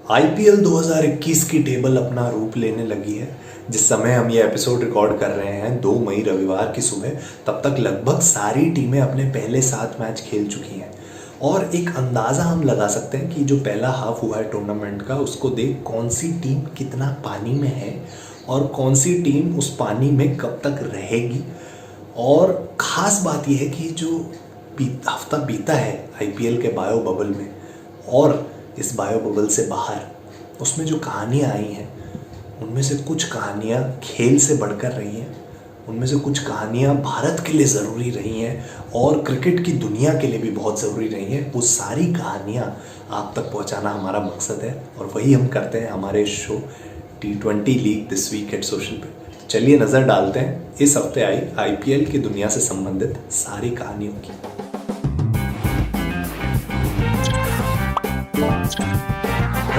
IPL 2021 की table अपना रूप लेने लगी है। जिस समय हम ये एपिसोड रिकॉर्ड कर रहे हैं 2 मई रविवार की सुबह, तब तक लगभग सारी टीमें अपने पहले 7 मैच खेल चुकी हैं और एक अंदाज़ा हम लगा सकते हैं कि जो पहला हाफ हुआ है टूर्नामेंट का, उसको देख कौन सी टीम कितना पानी में है और कौन सी टीम उस पानी में कब तक रहेगी। और ख़ास बात यह है कि जो हफ्ता बीता है आईपीएल के बायो बबल में और इस बायो बबल से बाहर, उसमें जो कहानियाँ आई हैं उनमें से कुछ कहानियाँ खेल से बढ़कर रही हैं, उनमें से कुछ कहानियाँ भारत के लिए ज़रूरी रही हैं और क्रिकेट की दुनिया के लिए भी बहुत ज़रूरी रही हैं। वो सारी कहानियाँ आप तक पहुँचाना हमारा मकसद है और वही हम करते हैं हमारे show T20 league this week at social पे। चलिए नज़र डालते हैं इस हफ्ते आई आईपीएल की दुनिया से संबंधित सारी कहानियों की।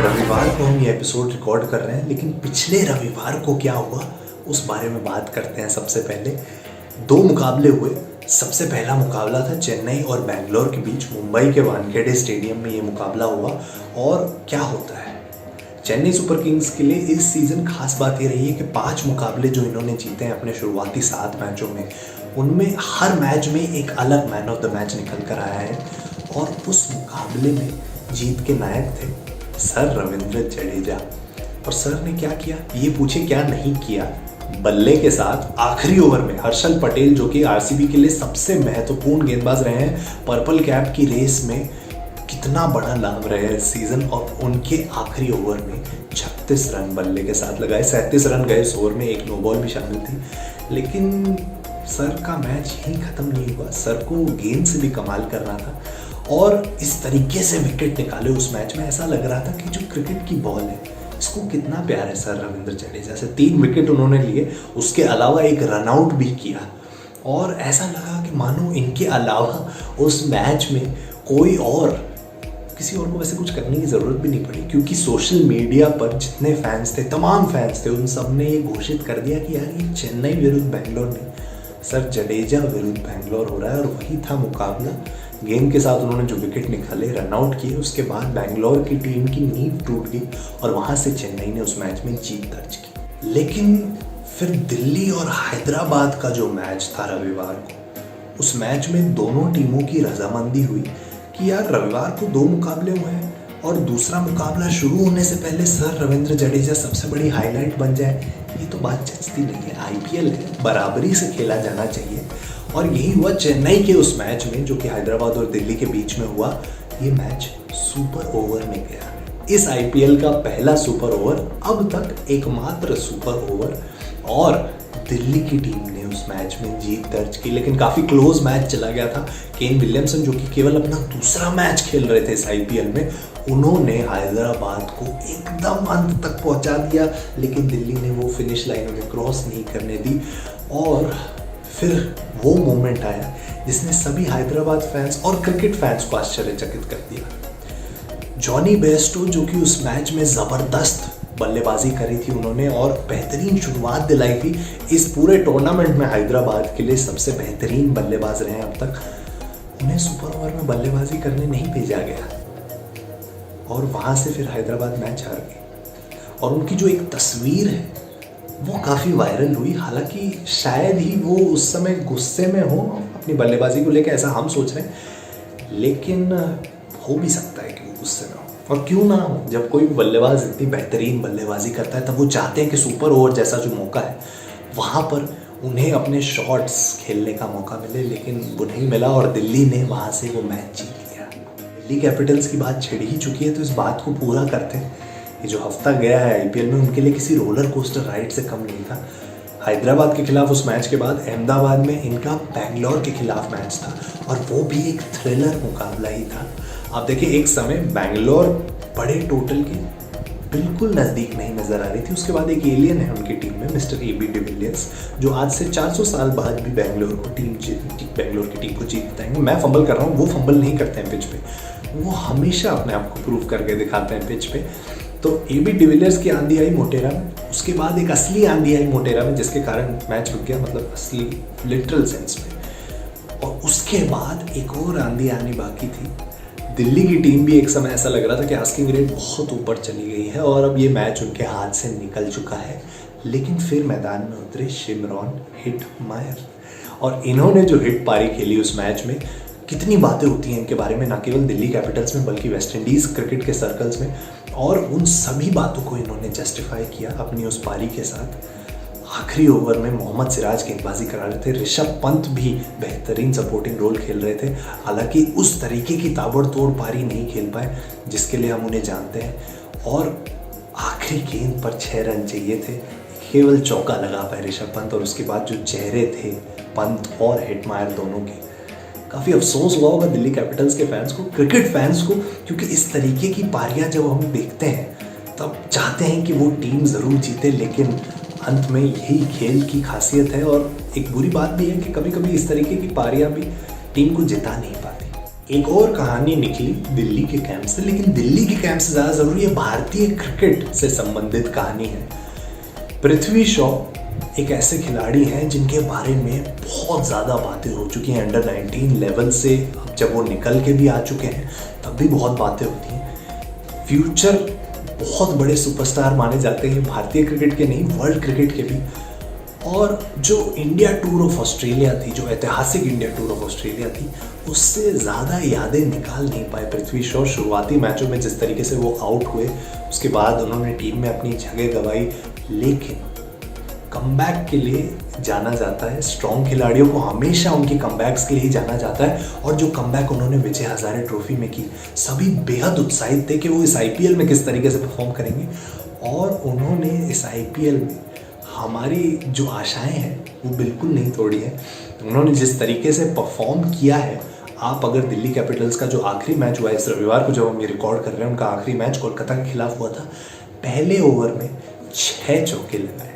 रविवार को हम ये एपिसोड रिकॉर्ड कर रहे हैं, लेकिन पिछले रविवार को क्या हुआ उस बारे में बात करते हैं। सबसे पहले 2 मुकाबले हुए। सबसे पहला मुकाबला था चेन्नई और बैंगलोर के बीच। मुंबई के वानखेड़े स्टेडियम में ये मुकाबला हुआ। और क्या होता है, चेन्नई सुपर किंग्स के लिए इस सीज़न खास बात ये रही है कि 5 मुकाबले जो इन्होंने जीते हैं अपने शुरुआती 7 मैचों में, उनमें हर मैच में एक अलग मैन ऑफ द मैच निकल कर आया है। और उस मुकाबले में जीत के नायक थे सर रविंद्र जडेजा। और सर ने क्या किया, ये पूछे क्या नहीं किया। बल्ले के साथ आखिरी ओवर में हर्षल पटेल, जो कि आरसीबी के लिए सबसे महत्वपूर्ण गेंदबाज रहे हैं पर्पल कैप की रेस में, कितना बड़ा लाभ रहे हैं इस सीज़न, और उनके आखिरी ओवर में 36 रन बल्ले के साथ लगाए। 37 रन गए इस ओवर में, एक नो बॉल भी शामिल थी। लेकिन सर का मैच यहीं ख़त्म नहीं हुआ। सर को गेंद से भी कमाल करना था और इस तरीके से विकेट निकाले उस मैच में। ऐसा लग रहा था कि जो क्रिकेट की बॉल है इसको कितना प्यार है सर रविंद्र जडेजा से। 3 विकेट उन्होंने लिए, उसके अलावा एक रनआउट भी किया और ऐसा लगा कि मानो इनके अलावा उस मैच में किसी और को वैसे कुछ करने की ज़रूरत भी नहीं पड़ी, क्योंकि सोशल मीडिया पर जितने फैंस थे, तमाम फैंस थे, उन सब ने ये घोषित कर दिया कि यार ये चेन्नई विरुद्ध बैंगलोर नहीं, सर जडेजा विरुद्ध बैंगलोर हो रहा है। और वही था मुकाबला। गेंद के साथ उन्होंने जो विकेट निकाले, रनआउट किए, उसके बाद बैंगलोर की टीम की नींव टूट गई और वहाँ से चेन्नई ने उस मैच में जीत दर्ज की। लेकिन फिर दिल्ली और हैदराबाद का जो मैच था रविवार को, उस मैच में दोनों टीमों की रजामंदी हुई कि यार रविवार को 2 मुकाबले हुए हैं और दूसरा मुकाबला शुरू होने से पहले सर रविंद्र जडेजा सबसे बड़ी हाईलाइट बन जाए, ये तो बात जचती नहीं है। आईपीएल है, बराबरी से खेला जाना चाहिए। और यही हुआ चेन्नई के उस मैच में जो कि हैदराबाद और दिल्ली के बीच में हुआ। ये मैच सुपर ओवर में गया। इस आईपीएल का पहला सुपर ओवर, अब तक एकमात्र सुपर ओवर, और दिल्ली की टीम ने उस मैच में जीत दर्ज की। लेकिन काफ़ी क्लोज मैच चला गया था। केन विलियमसन, जो कि केवल अपना दूसरा मैच खेल रहे थे इस आईपीएल में, उन्होंने हैदराबाद को एकदम अंत तक पहुंचा दिया, लेकिन दिल्ली ने वो फिनिश लाइन उन्हें क्रॉस नहीं करने दी। और फिर वो मोमेंट आया जिसने सभी हैदराबाद फैंस और क्रिकेट फैंस को आश्चर्यचकित कर दिया। जॉनी बेयरस्टो, जो कि उस मैच में ज़बरदस्त बल्लेबाजी करी थी उन्होंने और बेहतरीन शुरुआत दिलाई थी, इस पूरे टूर्नामेंट में हैदराबाद के लिए सबसे बेहतरीन बल्लेबाज रहे हैं अब तक, उन्हें सुपर ओवर में बल्लेबाजी करने नहीं भेजा गया और वहाँ से फिर हैदराबाद मैच हार गई। और उनकी जो एक तस्वीर है वो काफ़ी वायरल हुई। हालांकि शायद ही वो उस समय गुस्से में हो अपनी बल्लेबाजी को लेकर, ऐसा हम सोच रहे हैं, लेकिन हो भी सकता है कि वो गुस्से में हो। और क्यों ना हो, जब कोई बल्लेबाज इतनी बेहतरीन बल्लेबाजी करता है तब वो चाहते हैं कि सुपर ओवर जैसा जो मौका है वहाँ पर उन्हें अपने शॉट्स खेलने का मौका मिले, लेकिन वो नहीं मिला और दिल्ली ने वहाँ से वो मैच जीत लिया। दिल्ली कैपिटल्स की बात छिड़ ही चुकी है, तो इस बात को पूरा करते हैं। ये जो हफ्ता गया है आईपीएल में, उनके लिए किसी रोलर कोस्टर राइड से कम नहीं था। हैदराबाद के खिलाफ उस मैच के बाद अहमदाबाद में इनका बैंगलोर के खिलाफ मैच था और वो भी एक थ्रिलर मुकाबला ही था। आप देखिए, एक समय बैंगलोर बड़े टोटल के बिल्कुल नज़दीक नहीं नज़र आ रही थी। उसके बाद एक एलियन है उनकी टीम में, मिस्टर एबी डिविलियर्स, जो आज से 400 साल बाद भी बैंगलोर की टीम को जीत बताएंगे। मैं फंबल कर रहा हूँ, वो फंबल नहीं करते हैं पिच पे, वो हमेशा अपने आप को प्रूव करके दिखाते हैं पिच पे। तो एबी डिविलियर्स की आंधी आई मोटेरा में, उसके बाद एक असली आंधी आई मोटेरा में जिसके कारण मैच रुक गया, मतलब असली लिटरल सेंस में। और उसके बाद एक और आंधी आनी बाकी थी दिल्ली की टीम भी एक समय ऐसा लग रहा था कि आस्किंग रेट बहुत ऊपर चली गई है और अब ये मैच उनके हाथ से निकल चुका है। लेकिन फिर मैदान में उतरे शिमरॉन हिटमायर और इन्होंने जो हिट पारी खेली उस मैच में, कितनी बातें होती हैं इनके बारे में, ना केवल दिल्ली कैपिटल्स में बल्कि वेस्ट इंडीज़ क्रिकेट के सर्कल्स में, और उन सभी बातों को इन्होंने जस्टिफाई किया अपनी उस पारी के साथ। आखिरी ओवर में मोहम्मद सिराज गेंदबाजी करा रहे थे, ऋषभ पंत भी बेहतरीन सपोर्टिंग रोल खेल रहे थे। हालांकि उस तरीके की ताबड़तोड़ पारी नहीं खेल पाए जिसके लिए हम उन्हें जानते हैं, और आखिरी गेंद पर 6 रन चाहिए थे, केवल चौका लगा पाए ऋषभ पंत। और उसके बाद जो चेहरे थे पंत और हिटमायर दोनों के, काफ़ी अफसोस हुआ होगा दिल्ली कैपिटल्स के फैंस को, क्रिकेट फैंस को, क्योंकि इस तरीके की पारियां जब हम देखते हैं तब चाहते हैं कि वो टीम ज़रूर जीते, लेकिन अंत में यही खेल की खासियत है। और एक बुरी बात भी है कि कभी कभी इस तरीके की पारियां भी टीम को जिता नहीं पाती। एक और कहानी निकली दिल्ली के कैंप से, लेकिन दिल्ली के कैंप से ज़्यादा ज़रूरी है भारतीय क्रिकेट से संबंधित कहानी है। पृथ्वी शॉ एक ऐसे खिलाड़ी हैं जिनके बारे में बहुत ज़्यादा बातें हो चुकी हैं अंडर 19 लेवल से। अब जब वो निकल के भी आ चुके हैं तब भी बहुत बातें होती हैं। फ्यूचर बहुत बड़े सुपरस्टार माने जाते हैं, भारतीय क्रिकेट के नहीं वर्ल्ड क्रिकेट के भी। और जो इंडिया टूर ऑफ ऑस्ट्रेलिया थी, जो ऐतिहासिक इंडिया टूर ऑफ ऑस्ट्रेलिया थी, उससे ज़्यादा यादें निकाल नहीं पाए पृथ्वी शॉ। शुरुआती मैचों में जिस तरीके से वो आउट हुए, उसके बाद उन्होंने टीम में अपनी जगह गंवाई, लेकिन कमबैक के लिए जाना जाता है। स्ट्रॉन्ग खिलाड़ियों को हमेशा उनकी कमबैक्स के लिए ही जाना जाता है, और जो कमबैक उन्होंने विजय हजारे ट्रॉफी में की, सभी बेहद उत्साहित थे कि वो इस आईपीएल में किस तरीके से परफॉर्म करेंगे। और उन्होंने इस आईपीएल में हमारी जो आशाएं हैं वो बिल्कुल नहीं तोड़ी है। उन्होंने जिस तरीके से परफॉर्म किया है, आप अगर दिल्ली कैपिटल्स का जो आखिरी मैच हुआ इस रविवार को, जब हम ये रिकॉर्ड कर रहे हैं, उनका आखिरी मैच कोलकाता के खिलाफ हुआ था, पहले ओवर में 6 चौके लगाए,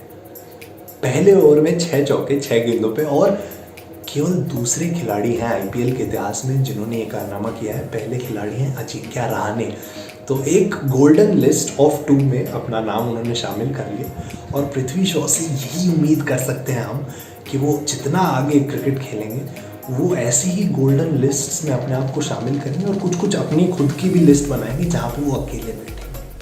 पहले ओवर में 6 चौके 6 गेंदों पे। और केवल दूसरे खिलाड़ी हैं आईपीएल के इतिहास में जिन्होंने ये कारनामा किया है। पहले खिलाड़ी हैं अजिंक्य रहाणे, तो एक गोल्डन लिस्ट ऑफ 2 में अपना नाम उन्होंने शामिल कर लिया। और पृथ्वी शॉ से यही उम्मीद कर सकते हैं हम कि वो जितना आगे क्रिकेट खेलेंगे, वो ऐसी ही गोल्डन लिस्ट्स में अपने आप को शामिल करेंगे और कुछ कुछ अपनी खुद की भी लिस्ट बनाएंगे जहाँ पे वो अकेले बैठे।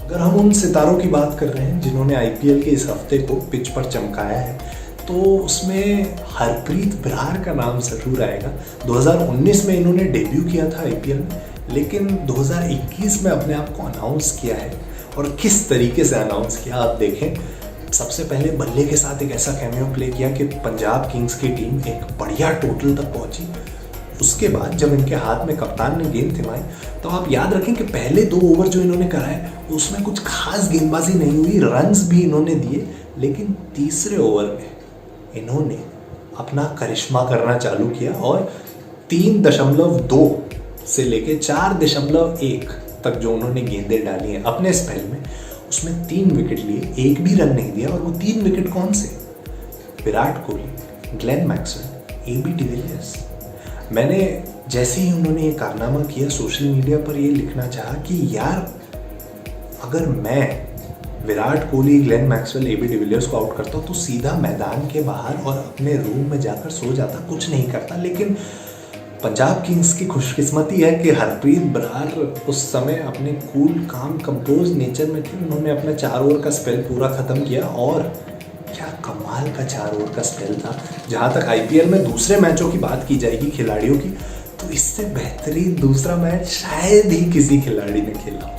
अगर हम उन सितारों की बात कर रहे हैं जिन्होंने आईपीएल के इस हफ्ते को पिच पर चमकाया है, तो उसमें हरप्रीत बरार का नाम ज़रूर आएगा। 2019 में इन्होंने डेब्यू किया था आईपीएल में, लेकिन 2021 में अपने आप को अनाउंस किया है। और किस तरीके से अनाउंस किया आप देखें। सबसे पहले बल्ले के साथ एक ऐसा कैमियो प्ले किया कि पंजाब किंग्स की टीम एक बढ़िया टोटल तक पहुंची। उसके बाद जब इनके हाथ में कप्तान ने गेंद थमाई, तो आप याद रखें कि पहले 2 ओवर जो इन्होंने कराए उसमें कुछ खास गेंदबाजी नहीं हुई, रन्स भी इन्होंने दिए, लेकिन तीसरे ओवर में इन्होंने अपना करिश्मा करना चालू किया और 3.2 से लेके 4.1 तक जो उन्होंने गेंदें डाली हैं अपने स्पेल में, उसमें 3 विकेट लिए, एक भी रन नहीं दिया। और वो 3 विकेट कौन से? Virat Kohli, Glenn Maxwell, AB de Villiers. मैंने जैसे ही उन्होंने ये कारनामा किया, सोशल मीडिया पर ये लिखना चाहा कि यार, अगर मैं Virat Kohli, Glenn Maxwell, AB de Villiers को आउट करता हूँ तो सीधा मैदान के बाहर और अपने रूम में जाकर सो जाता, कुछ नहीं करता। लेकिन पंजाब किंग्स की खुशकिस्मती है कि हरप्रीत बरार उस समय अपने कूल काम कंपोज नेचर में थे। उन्होंने अपना 4 ओवर का स्पेल पूरा ख़त्म किया, और क्या कमाल का 4 ओवर का स्पेल था। जहाँ तक आईपीएल में दूसरे मैचों की बात की जाएगी खिलाड़ियों की, तो इससे बेहतरीन दूसरा मैच शायद ही किसी खिलाड़ी ने खेला।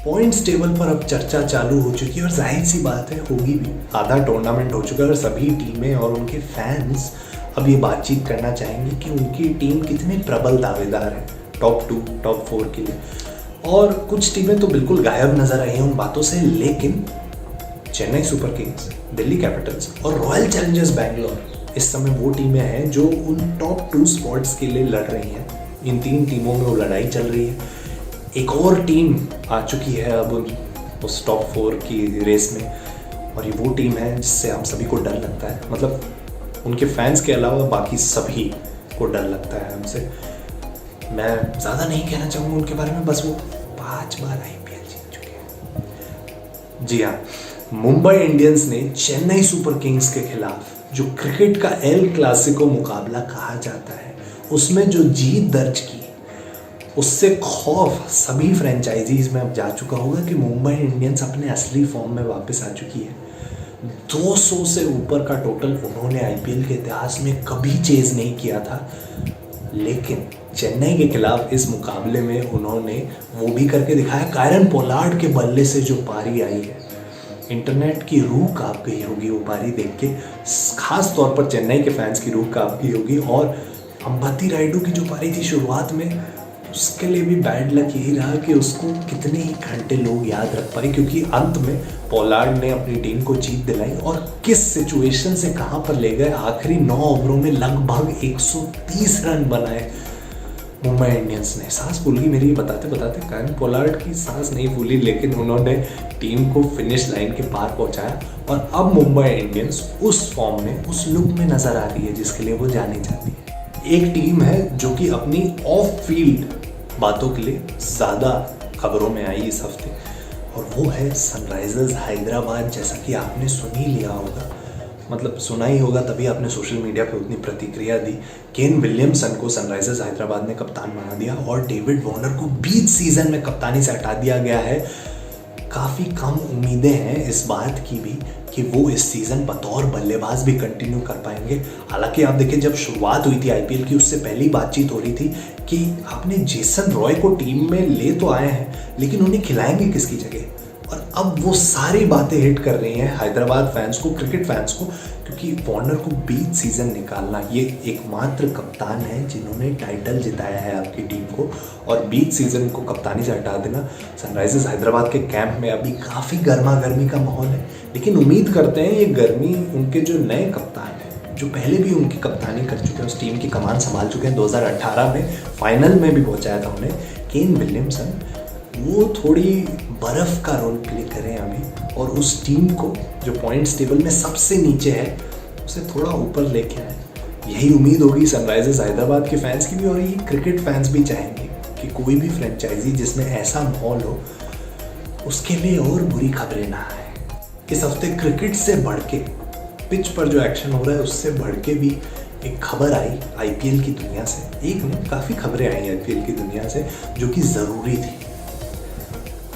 पॉइंट्स टेबल पर अब चर्चा चालू हो चुकी है, और जाहिर सी बात है होगी भी। आधा टूर्नामेंट हो चुका है और सभी टीमें और उनके फैंस अब ये बातचीत करना चाहेंगे कि उनकी टीम कितने प्रबल दावेदार है टॉप 2, टॉप 4 के लिए। और कुछ टीमें तो बिल्कुल गायब नजर आई हैं उन बातों से, लेकिन Chennai super Kings, Delhi Capitals और रॉयल चैलेंजर्स बैंगलोर इस समय वो टीमें हैं जो उन टॉप 2 स्पॉट्स के लिए लड़ रही हैं। इन 3 टीमों में वो लड़ाई चल रही है। एक और टीम आ चुकी है अब उस टॉप 4 की रेस में, और ये वो टीम है जिससे हम सभी को डर लगता है। मतलब उनके फैंस के अलावा बाकी सभी को डर लगता है हमसे। मैं ज़्यादा नहीं कहना चाहूँगा उनके बारे में, बस वो 5 बार आईपीएल जीत चुके हैं। जी हाँ, मुंबई इंडियंस ने चेन्नई सुपर किंग्स के खिलाफ, जो क्रिकेट का एल क्लासिको मुकाबला कहा जाता है, उसमें जो जीत दर्ज की, उससे खौफ सभी फ्रेंचाइजीज में अब जा चुका होगा कि मुंबई इंडियंस अपने असली फॉर्म में वापस आ चुकी है। 200 से ऊपर का टोटल उन्होंने आईपीएल के इतिहास में कभी चेज नहीं किया था, लेकिन चेन्नई के खिलाफ इस मुकाबले में उन्होंने वो भी करके दिखाया। कायरन पोलार्ड के बल्ले से जो पारी आई है, इंटरनेट की रूह कांप गई होगी वो पारी देख के, खास तौर पर चेन्नई के फैंस की रूह कांप गई होगी। और अंबती रायडू की जो पारी थी शुरुआत में, उसके लिए भी बैड लक यही रहा कि उसको कितने ही घंटे लोग याद रख पाए, क्योंकि अंत में पोलार्ड ने अपनी टीम को जीत दिलाई और किस सिचुएशन से कहां पर ले गए। आखिरी 9 ओवरों में लगभग 130 रन बनाए मुंबई इंडियंस ने। सांस फूल गई मेरी बताते बताते, कायरन पोलार्ड की सांस नहीं फूली, लेकिन उन्होंने टीम को फिनिश लाइन के पार पहुंचाया। और अब मुंबई इंडियंस उस फॉर्म में, उस लुक में नजर आ रही है जिसके लिए वो जानी जाती है। एक टीम है जो कि अपनी ऑफ फील्ड बातों के लिए ज़्यादा खबरों में आई इस हफ्ते, और वो है सनराइजर्स हैदराबाद। जैसा कि आपने सुन ही लिया होगा, मतलब सुना ही होगा तभी आपने सोशल मीडिया पे उतनी प्रतिक्रिया दी। केन विलियमसन को सनराइजर्स हैदराबाद ने कप्तान बना दिया और डेविड वार्नर को बीच सीजन में कप्तानी से हटा दिया गया है। काफ़ी कम उम्मीदें हैं इस बात की भी कि वो इस सीज़न बतौर बल्लेबाज भी कंटिन्यू कर पाएंगे। हालांकि आप देखिए, जब शुरुआत हुई थी आईपीएल की, उससे पहले बातचीत हो रही थी कि आपने जेसन रॉय को टीम में ले तो आए हैं, लेकिन उन्हें खिलाएंगे किसकी जगह। और अब वो सारी बातें हिट कर रही हैं हैदराबाद फैंस को, क्रिकेट फैंस को, क्योंकि वार्नर को बीच सीजन निकालना, ये एकमात्र कप्तान है जिन्होंने टाइटल जिताया है आपकी टीम को, और बीच सीजन को कप्तानी से हटा देना। सनराइजर्स हैदराबाद के कैंप में अभी काफ़ी गर्मा गर्मी का माहौल है, लेकिन उम्मीद करते हैं ये गर्मी उनके जो नए कप्तान हैं, जो पहले भी उनकी कप्तानी कर चुके हैं, उस टीम की कमान संभाल चुके हैं, 2018 में फाइनल में भी पहुँचाया था उन्हें, केन विलियमसन, वो थोड़ी बर्फ़ का रोल प्ले करें अभी, और उस टीम को जो पॉइंट्स टेबल में सबसे नीचे है उसे थोड़ा ऊपर लेके आए। यही उम्मीद होगी सनराइजर्स हैदराबाद के फैंस की भी, और ये क्रिकेट फैंस भी चाहेंगे कि कोई भी फ्रेंचाइजी जिसमें ऐसा माहौल हो उसके लिए और बुरी खबरें ना आए। इस हफ्ते क्रिकेट से बढ़ के, पिच पर जो एक्शन हो रहा है उससे बढ़ के भी एक खबर आई आईपीएल की दुनिया से। एक नहीं, काफ़ी खबरें आई आईपीएल की दुनिया से जो कि ज़रूरी थी।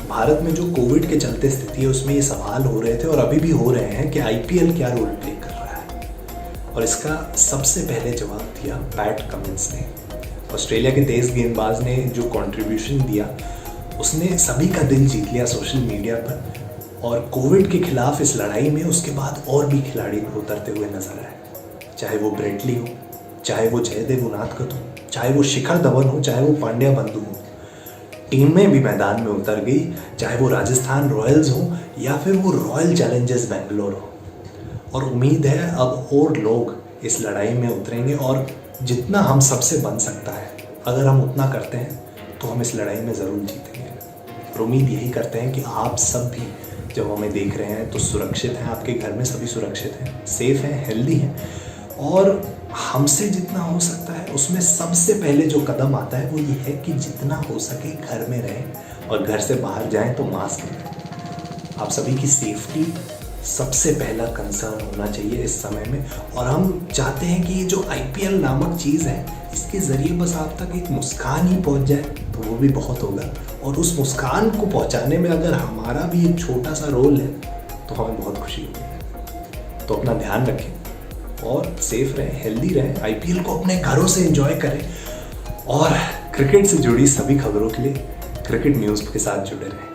भारत में जो कोविड के चलते स्थिति है उसमें ये सवाल हो रहे थे और अभी भी हो रहे हैं कि आईपीएल क्या रोल प्ले कर रहा है, और इसका सबसे पहले जवाब दिया पैट कमिंस ने। ऑस्ट्रेलिया के तेज गेंदबाज ने जो कंट्रीब्यूशन दिया उसने सभी का दिल जीत लिया सोशल मीडिया पर, और कोविड के खिलाफ इस लड़ाई में उसके बाद और भी खिलाड़ी उतरते हुए नजर आए। चाहे वो ब्रेटली हो, चाहे वो जयदेव उनादकत हो, चाहे वो शिखर धवन हो, चाहे वो पांड्या बंधु हो, टीमें भी मैदान में उतर गई, चाहे वो राजस्थान रॉयल्स हो या फिर वो रॉयल चैलेंजर्स बेंगलोर हो। और उम्मीद है अब और लोग इस लड़ाई में उतरेंगे, और जितना हम सबसे बन सकता है अगर हम उतना करते हैं तो हम इस लड़ाई में ज़रूर जीतेंगे। और उम्मीद यही करते हैं कि आप सब भी जब हमें देख रहे हैं तो सुरक्षित हैं, आपके घर में सभी सुरक्षित हैं, सेफ़ हैं, हेल्दी हैं, और हमसे जितना हो सकता है उसमें सबसे पहले जो कदम आता है वो ये है कि जितना हो सके घर में रहें, और घर से बाहर जाएं तो मास्क लें। आप सभी की सेफ्टी सबसे पहला कंसर्न होना चाहिए इस समय में, और हम चाहते हैं कि ये जो आईपीएल नामक चीज़ है इसके ज़रिए बस आप तक एक मुस्कान ही पहुंच जाए तो वो भी बहुत होगा, और उस मुस्कान को पहुंचाने में अगर हमारा भी एक छोटा सा रोल है तो हमें बहुत खुशी होगी। तो अपना ध्यान रखें और सेफ रहें, हेल्दी रहें, आईपीएल को अपने घरों से एंजॉय करें, और क्रिकेट से जुड़ी सभी खबरों के लिए क्रिकेट न्यूज़ के साथ जुड़े रहें।